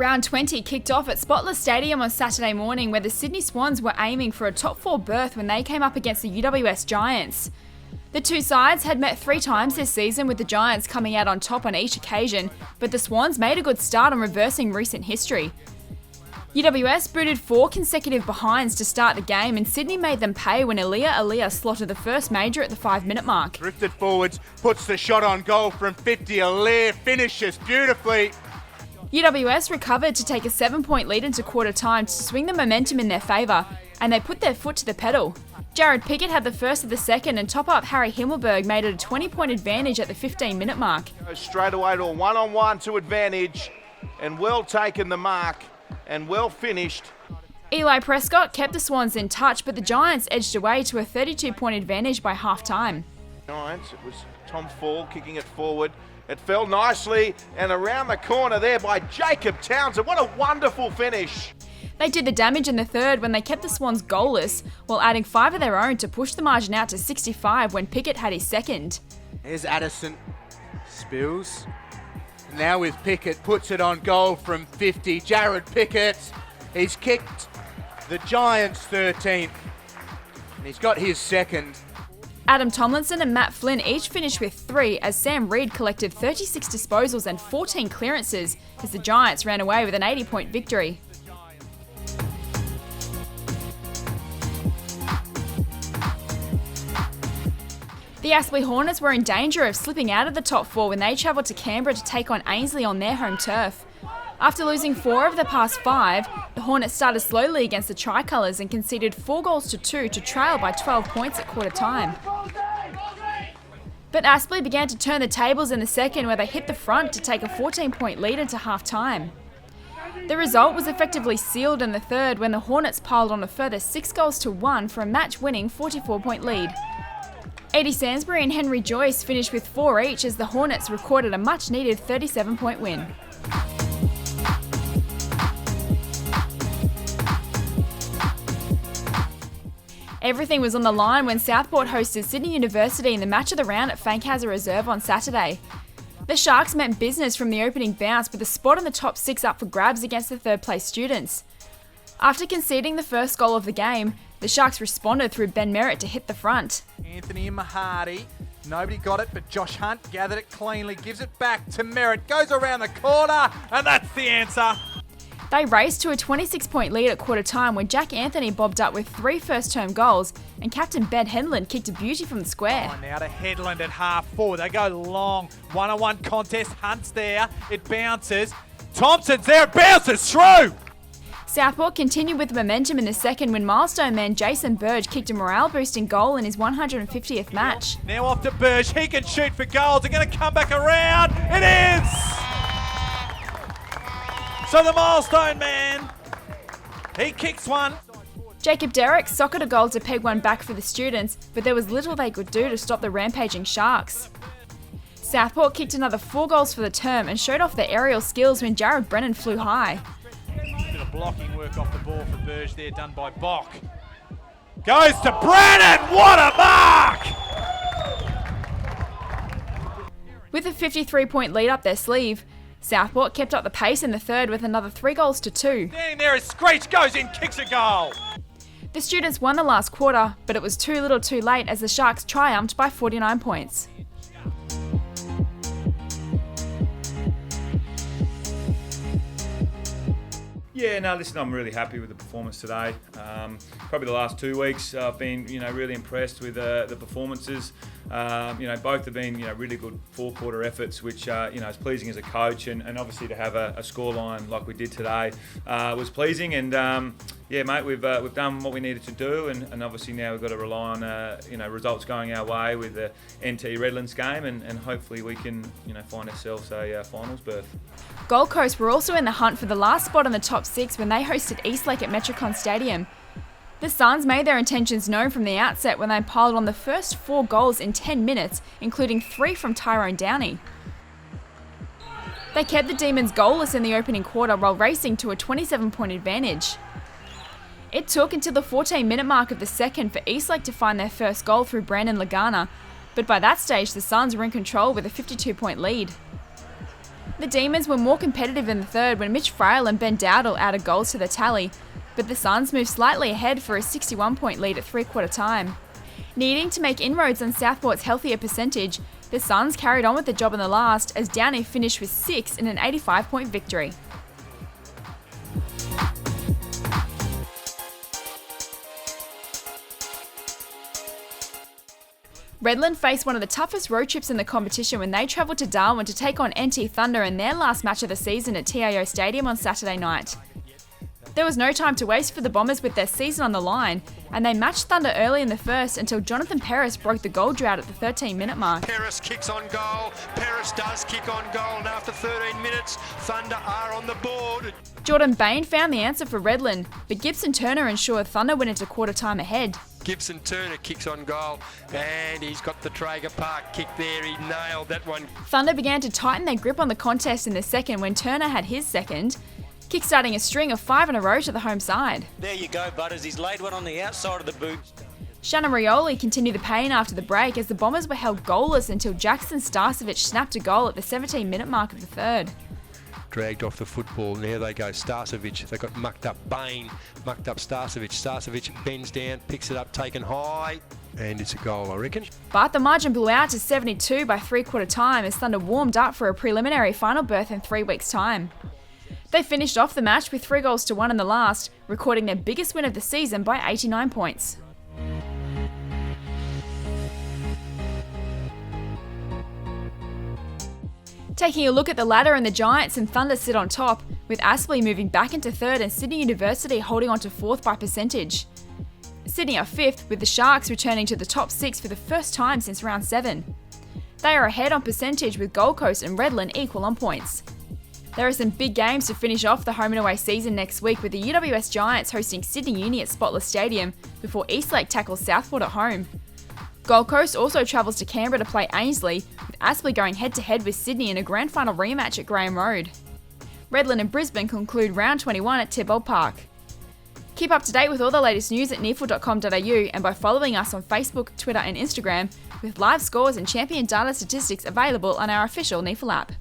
Round 20 kicked off at Spotless Stadium on Saturday morning, where the Sydney Swans were aiming for a top 4 berth when they came up against the UWS Giants. The two sides had met 3 times this season, with the Giants coming out on top on each occasion, but the Swans made a good start on reversing recent history. UWS booted 4 consecutive behinds to start the game, and Sydney made them pay when Aaliyah slotted the first major at the 5-minute mark. Drifted forwards, puts the shot on goal from 50, Aaliyah finishes beautifully. UWS recovered to take a 7-point lead into quarter time to swing the momentum in their favour, and they put their foot to the pedal. Jared Pickett had the first of the second, and top-up Harry Himmelberg made it a 20-point advantage at the 15-minute mark. Goes straight away to a one-on-one to advantage, and well taken the mark, and well finished. Eli Prescott kept the Swans in touch, but the Giants edged away to a 32-point advantage by half-time. Giants, it was Tom Fall kicking it forward. It fell nicely and around the corner there by Jacob Townsend. What a wonderful finish. They did the damage in the third when they kept the Swans goalless, while adding 5 of their own to push the margin out to 65 when Pickett had his second. Here's Addison, spills. Now with Pickett, puts it on goal from 50. Jared Pickett, he's kicked the Giants 13th, and he's got his second. Adam Tomlinson and Matt Flynn each finished with 3, as Sam Reid collected 36 disposals and 14 clearances as the Giants ran away with an 80-point victory. The Eastlake Hornets were in danger of slipping out of the top 4 when they travelled to Canberra to take on Ainsley on their home turf. After losing 4 of the past 5, the Hornets started slowly against the Tricolours and conceded 4-2 to trail by 12 points at quarter time. But Aspley began to turn the tables in the second, where they hit the front to take a 14-point lead into half-time. The result was effectively sealed in the third when the Hornets piled on a further 6-1 for a match-winning 44-point lead. Edie Sansbury and Henry Joyce finished with 4 each as the Hornets recorded a much-needed 37-point win. Everything was on the line when Southport hosted Sydney University in the match of the round at Fankhauser Reserve on Saturday. The Sharks meant business from the opening bounce, with a spot in the top 6 up for grabs against the third-place Students. After conceding the first goal of the game, the Sharks responded through Ben Merritt to hit the front. Anthony and Mahadi, nobody got it, but Josh Hunt gathered it cleanly, gives it back to Merritt, goes around the corner, and that's the answer. They raced to a 26-point lead at quarter time when Jack Anthony bobbed up with 3 first-term goals, and captain Ben Headland kicked a beauty from the square. Now to Headland at half forward. They go long. One-on-one contest. Hunt's there. It bounces. Thompson's there. It bounces through. Southport continued with the momentum in the second when milestone man Jason Burge kicked a morale-boosting goal in his 150th match. Now off to Burge. He can shoot for goals. They're going to come back around. It is! So the milestone man, he kicks one. Jacob Derrick socketed a goal to peg one back for the Students, but there was little they could do to stop the rampaging Sharks. Southport kicked another 4 goals for the term and showed off their aerial skills when Jared Brennan flew high. Bit of blocking work off the ball for Burge there, done by Bock. Goes to Brennan, what a mark! With a 53-point lead up their sleeve, Southport kept up the pace in the third with another 3-2. Standing there as Screech goes in, kicks a goal. The Students won the last quarter, but it was too little too late as the Sharks triumphed by 49 points. Yeah, no, listen, I'm really happy with the performance today. Probably the last 2 weeks I've been, really impressed with the performances. Both have been, really good 4-quarter efforts, which, is pleasing as a coach, and obviously to have a scoreline like we did today was pleasing. And mate, we've done what we needed to do, and obviously now we've got to rely on, results going our way with the NT Redlands game, and hopefully we can, find ourselves a finals berth. Gold Coast were also in the hunt for the last spot in the top 6 when they hosted Eastlake at Metricon Stadium. The Suns made their intentions known from the outset when they piled on the first 4 goals in 10 minutes, including 3 from Tyrone Downey. They kept the Demons goalless in the opening quarter while racing to a 27-point advantage. It took until the 14-minute mark of the second for Eastlake to find their first goal through Brandon Lagana, but by that stage the Suns were in control with a 52-point lead. The Demons were more competitive in the third when Mitch Frail and Ben Dowdle added goals to the tally, but the Suns moved slightly ahead for a 61-point lead at three-quarter time. Needing to make inroads on Southport's healthier percentage, the Suns carried on with the job in the last as Downey finished with 6 in an 85-point victory. Redland faced one of the toughest road trips in the competition when they travelled to Darwin to take on NT Thunder in their last match of the season at TIO Stadium on Saturday night. There was no time to waste for the Bombers with their season on the line, and they matched Thunder early in the first until Jonathan Peris broke the goal drought at the 13-minute mark. Peris kicks on goal. Peris does kick on goal, and after 13 minutes, Thunder are on the board. Jordan Bain found the answer for Redland, but Gibson Turner ensured Thunder went into quarter time ahead. Gibson Turner kicks on goal, and he's got the Traeger Park kick there. He nailed that one. Thunder began to tighten their grip on the contest in the second when Turner had his second, kickstarting a string of 5 in a row to the home side. There you go, Butters. He's laid one on the outside of the boot. Shannon Rioli continued the pain after the break as the Bombers were held goalless until Jackson Starcevic snapped a goal at the 17-minute mark of the third. Dragged off the football. Now they go Starcevic. They got mucked up Bain, mucked up Starcevic. Starcevic bends down, picks it up, taken high, and it's a goal, I reckon. But the margin blew out to 72 by three-quarter time as Thunder warmed up for a preliminary final berth in 3 weeks' time. They finished off the match with 3-1 in the last, recording their biggest win of the season by 89 points. Taking a look at the ladder, and the Giants and Thunder sit on top, with Aspley moving back into third and Sydney University holding on to fourth by percentage. Sydney are fifth, with the Sharks returning to the top 6 for the first time since round 7. They are ahead on percentage with Gold Coast and Redland equal on points. There are some big games to finish off the home and away season next week, with the UWS Giants hosting Sydney Uni at Spotless Stadium before Eastlake tackles Southport at home. Gold Coast also travels to Canberra to play Ainsley, with Aspley going head-to-head with Sydney in a grand final rematch at Graham Road. Redland and Brisbane conclude round 21 at Tibbold Park. Keep up to date with all the latest news at neafl.com.au and by following us on Facebook, Twitter and Instagram, with live scores and champion data statistics available on our official NEAFL app.